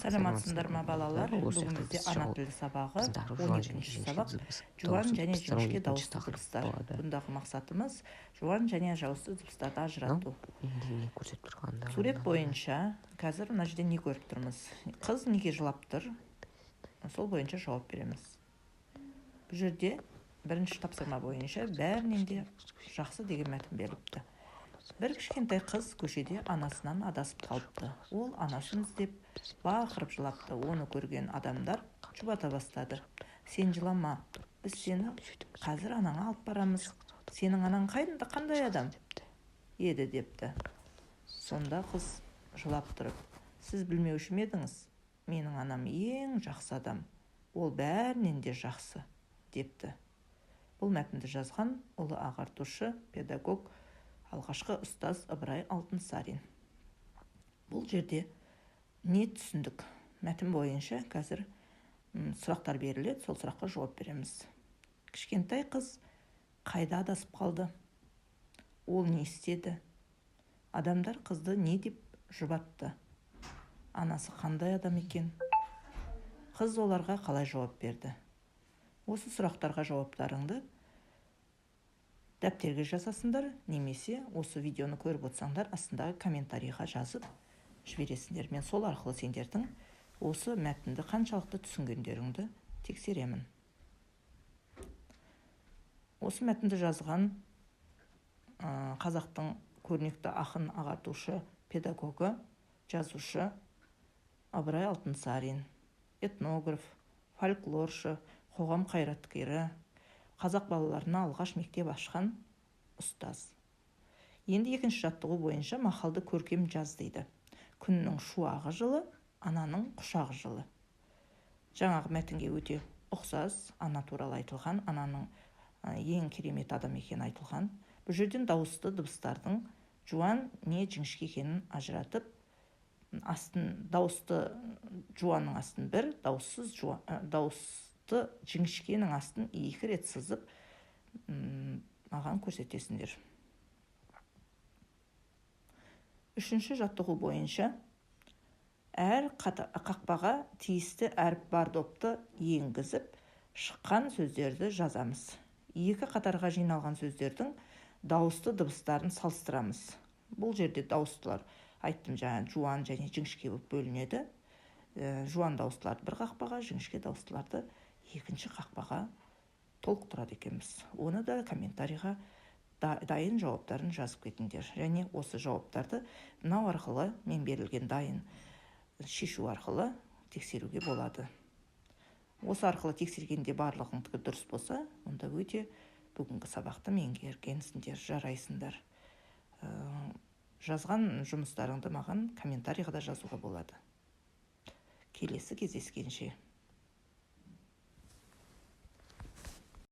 Саламатсыздар ма балалар? Бүгін бізде ана тілі сабағы 12-ші сабақ жуан және жіңішке дауысты дыбыстар. Бұндағы мақсатымыз жуан және дауысты дыбыстарды ажырату. Сурет бойынша қазір мына жерде не көріп тұрмыз? Қыз неге жылап тұр? Сол бойынша жауап береміз. Бұл жерде бірінші тапсырма бойынша бәрінен де жақсы деген мәтін беріліпті. Бір кішкентай қыз көшеде анасынан адасып қалыпты. Ол анасын іздеп бақырып жылапты. Оны көрген адамдар жұбата бастады. Сен жылама, біз сені қазір анаңа алып барамыз. Сенің анаң қандай адам еді депті. Сонда қыз жылап тұрып, сіз білмеуші ме едіңіз? Менің анам ең жақсы адам. Ол бәрінен де жақсы депті. Бұл мәтінді жазған ұлы ағартушы, педагог, алғашқы ұстаз Ыбырай Алтынсарин. Бұл жерде не түсіндік? Мәтін бойынша қазір сұрақтар беріледі, сол сұраққа жауап береміз. Кішкентай қыз қайда адасып қалды? Ол не істеді? Адамдар қызды не деп жұбатты? Анасы қандай адам екен? Қыз оларға қалай жауап берді? Осы сұрақтарға жауаптарыңды дәптерге жазасыңдар, немесе осы видеоны көріп отырсаңдар астындағы комментарийға жазып жібересіңдер. Мен сол арқылы сендердің осы мәтінді қаншалықты түсінгендеріңді тексеремін. Осы мәтінді жазған қазақтың көрнекті ақын, ағартушы, педагогі, жазушы Ыбырай Алтынсарин, этнограф, фольклоршы, қоғам қайраткері, қазақ балаларына алғаш мектеп ашқан ұстаз. Енді екінші жаттығу бойынша мақалды көркем жаз дейді. Күннің шуағы жылы, ананың құшағы жылы. Жаңағы мәтінге өте ұқсас, ана туралы айтылған, ананың ең керемет адам екені айтылған. Бұл жерден дауысты дыбыстардың жуан не жіңішке екенін ажыратып, дауысты жуанның астын бір, дауысты жіңішкенің астын 2 рет сызып маған көрсетесіңдер. Үшінші жаттығу бойынша әр қақпаға тиісті әріп бар допты енгізіп, шыққан сөздерді жазамыз. 2 қатарға жиналған сөздердің дауысты дыбыстарын салыстырамыз. Бұл жерде дауыстылар айттым жаңа жуан және жіңішке болып бөлінеді. Жуан дауыстыларды бір қақпаға, жіңішке дауыстыларды екінші қақпаға толықтырады екенбіз. Оны да комментарийға дайын жауаптарын жазып кетіңдер. Және осы жауаптарды мынау арқылы, мен берілген дайын шешу арқылы тексеруге болады. Осы арқылы тексергенде барлығыңдікі дұрыс болса, онда өте бүгінгі сабақты меңгергенсіңдер, жарайсыңдар. Жазған жұмыстарыңды маған комментарийға да жазуға болады. Келесі кездескенше.